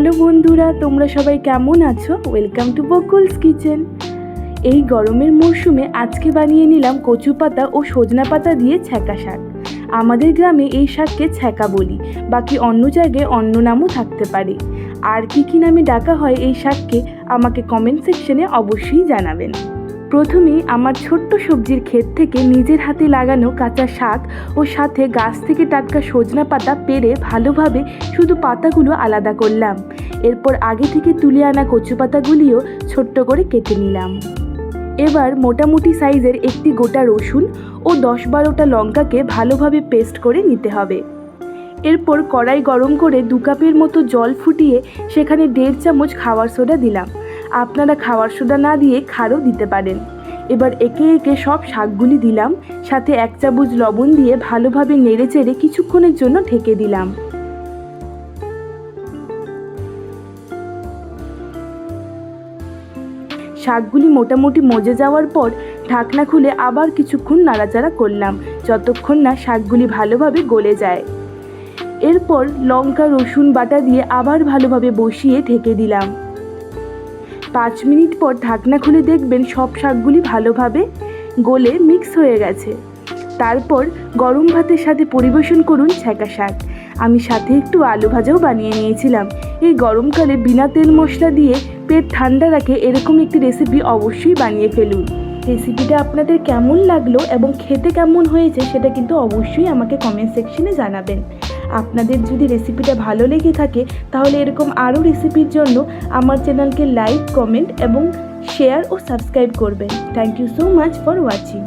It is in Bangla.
হ্যালো বন্ধুরা, তোমরা সবাই কেমন আছো? Welcome to Bakul's kitchen. এই গরমের মরশুমে আজকে বানিয়ে নিলাম কচু পাতা ও সজনা পাতা দিয়ে ছ্যাঁকা শাক। আমাদের গ্রামে এই শাককে ছ্যাঁকা বলি, বাকি অন্য জায়গায় অন্য নামও থাকতে পারে। আর কী নামে ডাকা হয় এই শাককে আমাকে কমেন্ট সেকশনে অবশ্যই জানাবেন। প্রথমেই আমার ছোট্ট সবজির ক্ষেত থেকে নিজের হাতে লাগানো কাঁচা শাক ও সাথে গাছ থেকে টাটকা সজনা পাতা পেরে ভালোভাবে শুধু পাতাগুলো আলাদা করলাম। এরপর আগে থেকে তুলে আনা কচু পাতাগুলিও ছোট্ট করে কেটে নিলাম। এবার মোটামুটি সাইজের একটি গোটা রসুন ও 10-12টা লঙ্কাকে ভালোভাবে পেস্ট করে নিতে হবে। এরপর কড়াই গরম করে 2 কাপের মতো জল ফুটিয়ে সেখানে 1.5 চামচ খাবার সোডা দিলাম। আপনারা খাবার সোডা না দিয়ে খারও দিতে পারেন। এবার একে একে সব শাকগুলি দিলাম, সাথে 1 চামচ লবণ দিয়ে ভালোভাবে নেড়েচেড়ে কিছুক্ষণের জন্য ঢেকে দিলাম। শাকগুলি মোটামুটি মজে যাওয়ার পর ঢাকনা খুলে আবার কিছুক্ষণ নাড়াচাড়া করলাম, যতক্ষণ না শাকগুলি ভালোভাবে গলে যায়। এরপর লঙ্কা রসুন বাটা দিয়ে আবার ভালোভাবে বসিয়ে ঢেকে দিলাম। 5 মিনিট পর ঢাকনা খুলে দেখবেন সব শাকগুলি ভালোভাবে গলে মিক্স হয়ে গেছে। তারপর গরম ভাতের সাথে পরিবেশন করুন ছ্যাঁকা শাক। আমি সাথে একটু আলু ভাজাও বানিয়ে নিয়েছিলাম। এই গরমকালে বিনা তেল মশলা দিয়ে পেট ঠান্ডা রাখে এরকম একটি রেসিপি অবশ্যই বানিয়ে ফেলুন। রেসিপিটা আপনাদের কেমন লাগলো এবং খেতে কেমন হয়েছে সেটা কিন্তু অবশ্যই আমাকে কমেন্ট সেকশনে জানাবেন। আপনাদের যদি রেসিপিটা ভালো লেগে থাকে তাহলে এরকম আরও রেসিপির জন্য আমার চ্যানেলকে লাইক, কমেন্ট এবং শেয়ার ও সাবস্ক্রাইব করবেন। Thank you so much for watching.